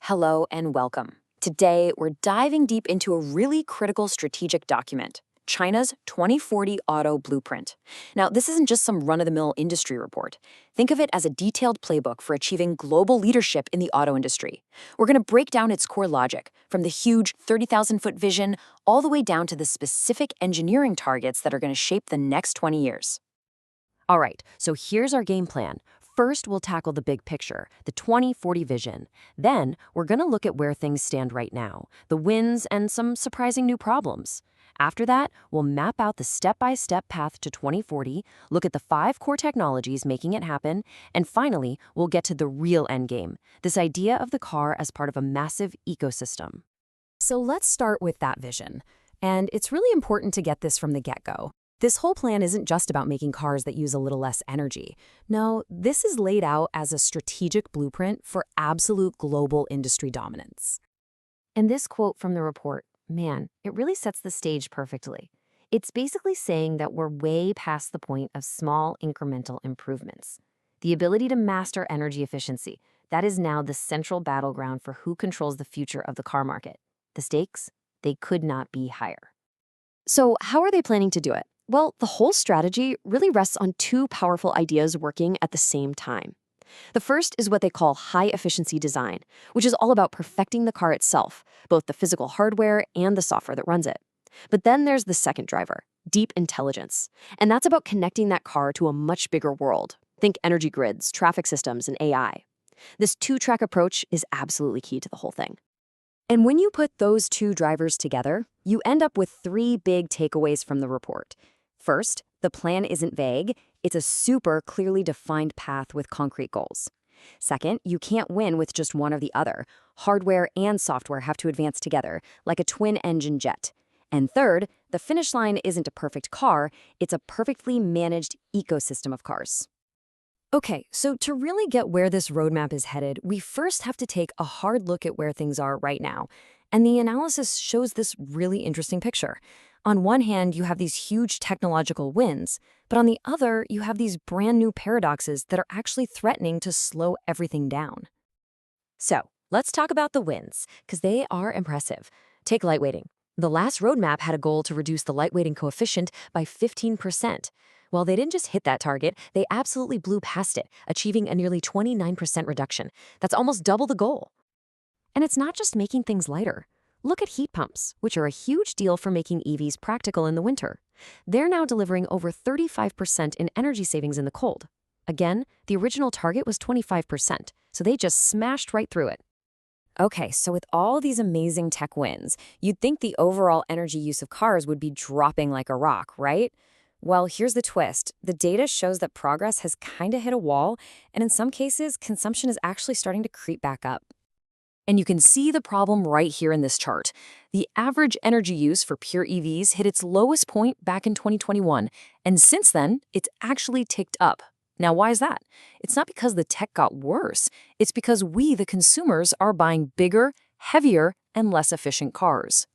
Hello and welcome. Today, we're diving deep into a really critical strategic document, China's 2040 Auto Blueprint. Now, this isn't just some run-of-the-mill industry report. Think of it as a detailed playbook for achieving global leadership in the auto industry. We're going to break down its core logic, from the huge 30,000-foot vision all the way down to the specific engineering targets that are going to shape the next 20 years. All right, so here's our game plan. First, we'll tackle the big picture, the 2040 vision. Then, we're going to look at where things stand right now, the wins and some surprising new problems. After that, we'll map out the step-by-step path to 2040, look at the 5 core technologies making it happen, and finally, we'll get to the real endgame, this idea of the car as part of a massive ecosystem. So let's start with that vision. And it's really important to get this from the get-go. This whole plan isn't just about making cars that use a little less energy. No, this is laid out as a strategic blueprint for absolute global industry dominance. And this quote from the report, man, it really sets the stage perfectly. It's basically saying that we're way past the point of small incremental improvements. The ability to master energy efficiency, that is now the central battleground for who controls the future of the car market. The stakes, they could not be higher. So how are they planning to do it? Well, the whole strategy really rests on 2 powerful ideas working at the same time. The first is what they call high-efficiency design, which is all about perfecting the car itself, both the physical hardware and the software that runs it. But then there's the second driver, deep intelligence, and that's about connecting that car to a much bigger world. Think energy grids, traffic systems, and AI. This 2-track approach is absolutely key to the whole thing. And when you put those 2 drivers together, you end up with 3 big takeaways from the report. First, the plan isn't vague. It's a super clearly defined path with concrete goals. Second, you can't win with just one or the other. Hardware and software have to advance together, like a twin-engine jet. And third, the finish line isn't a perfect car, it's a perfectly managed ecosystem of cars. Okay, so to really get where this roadmap is headed, we first have to take a hard look at where things are right now. And the analysis shows this really interesting picture. On one hand, you have these huge technological wins, but on the other, you have these brand new paradoxes that are actually threatening to slow everything down. So, let's talk about the wins, because they are impressive. Take lightweighting. The last roadmap had a goal to reduce the lightweighting coefficient by 15%. Well, they didn't just hit that target, they absolutely blew past it, achieving a nearly 29% reduction. That's almost double the goal. And it's not just making things lighter. Look at heat pumps, which are a huge deal for making EVs practical in the winter. They're now delivering over 35% in energy savings in the cold. Again, the original target was 25%, so they just smashed right through it. Okay, so with all these amazing tech wins, you'd think the overall energy use of cars would be dropping like a rock, right? Well, here's the twist. The data shows that progress has kind of hit a wall, and in some cases, consumption is actually starting to creep back up. And you can see the problem right here in this chart. The average energy use for pure EVs hit its lowest point back in 2021, and since then, it's actually ticked up. Now, why is that? It's not because the tech got worse. It's because we, the consumers, are buying bigger, heavier, and less efficient cars.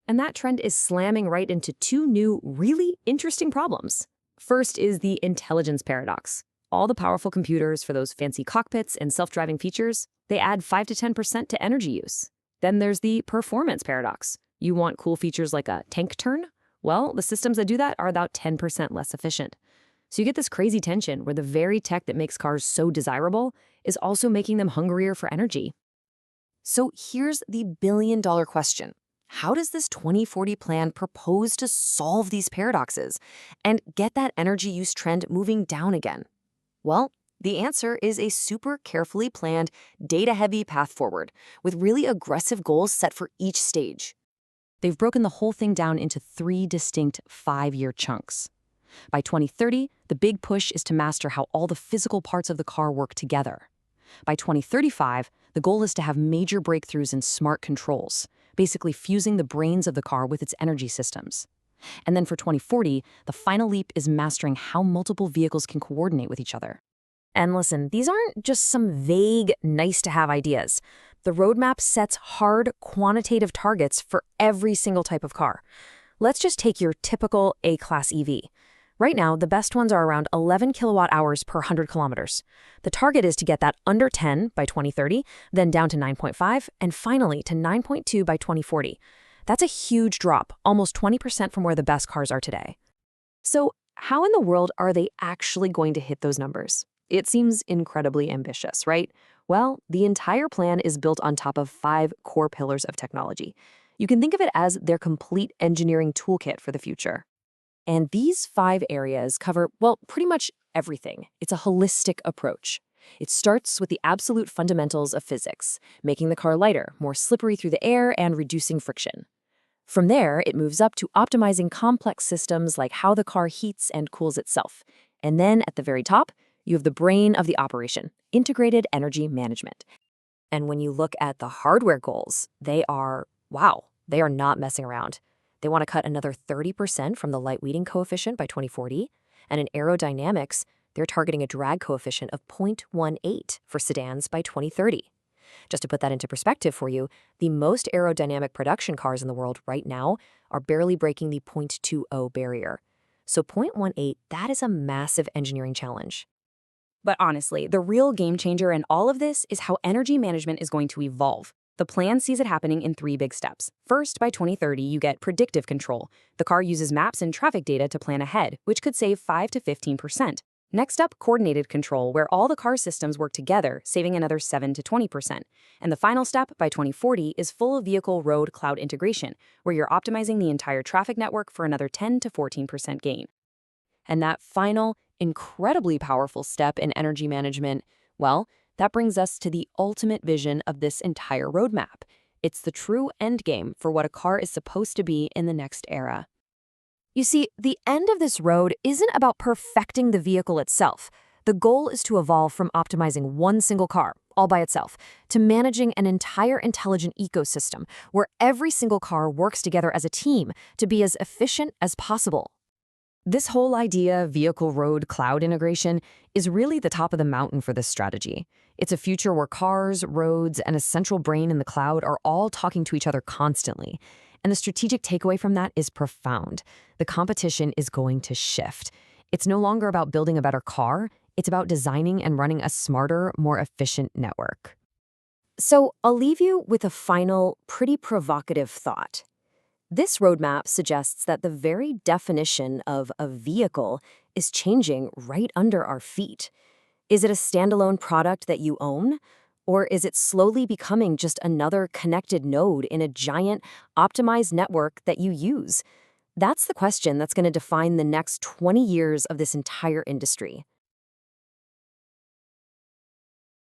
And that trend is slamming right into 2 new, really interesting problems. First is the intelligence paradox. All the powerful computers for those fancy cockpits and self-driving features, they add 5 to 10% to energy use. Then there's the performance paradox. You want cool features like a tank turn? Well, the systems that do that are about 10% less efficient. So you get this crazy tension where the very tech that makes cars so desirable is also making them hungrier for energy. So here's the billion-dollar question. How does this 2040 plan propose to solve these paradoxes and get that energy use trend moving down again? Well, the answer is a super carefully planned, data-heavy path forward, with really aggressive goals set for each stage. They've broken the whole thing down into 3 distinct 5-year chunks. By 2030, the big push is to master how all the physical parts of the car work together. By 2035, the goal is to have major breakthroughs in smart controls, basically fusing the brains of the car with its energy systems. And then for 2040, the final leap is mastering how multiple vehicles can coordinate with each other. And listen, these aren't just some vague, nice-to-have ideas. The roadmap sets hard, quantitative targets for every single type of car. Let's just take your typical A-Class EV. Right now, the best ones are around 11 kilowatt hours per 100 kilometers. The target is to get that under 10 by 2030, then down to 9.5, and finally to 9.2 by 2040. That's a huge drop, almost 20% from where the best cars are today. So, how in the world are they actually going to hit those numbers? It seems incredibly ambitious, right? Well, the entire plan is built on top of 5 core pillars of technology. You can think of it as their complete engineering toolkit for the future. And these 5 areas cover, well, pretty much everything. It's a holistic approach. It starts with the absolute fundamentals of physics, making the car lighter, more slippery through the air, and reducing friction. From there, it moves up to optimizing complex systems like how the car heats and cools itself. And then at the very top, you have the brain of the operation, integrated energy management. And when you look at the hardware goals, they are not messing around. They want to cut another 30% from the lightweighting coefficient by 2040. And in aerodynamics, they're targeting a drag coefficient of 0.18 for sedans by 2030. Just to put that into perspective for you, the most aerodynamic production cars in the world right now are barely breaking the 0.20 barrier. So 0.18, that is a massive engineering challenge. But honestly, the real game changer in all of this is how energy management is going to evolve. The plan sees it happening in 3 big steps. First, by 2030, you get predictive control. The car uses maps and traffic data to plan ahead, which could save 5 to 15%. Next up, coordinated control, where all the car systems work together, saving another 7 to 20%. And the final step, by 2040, is full vehicle road cloud integration, where you're optimizing the entire traffic network for another 10 to 14% gain. And that final, incredibly powerful step in energy management, well, that brings us to the ultimate vision of this entire roadmap. It's the true endgame for what a car is supposed to be in the next era. You see, the end of this road isn't about perfecting the vehicle itself. The goal is to evolve from optimizing one single car, all by itself, to managing an entire intelligent ecosystem where every single car works together as a team to be as efficient as possible. This whole idea, vehicle road cloud integration, is really the top of the mountain for this strategy. It's a future where cars, roads, and a central brain in the cloud are all talking to each other constantly. And the strategic takeaway from that is profound. The competition is going to shift. It's no longer about building a better car. It's about designing and running a smarter, more efficient network. So I'll leave you with a final, pretty provocative thought. This roadmap suggests that the very definition of a vehicle is changing right under our feet. Is it a standalone product that you own? Or is it slowly becoming just another connected node in a giant, optimized network that you use? That's the question that's going to define the next 20 years of this entire industry.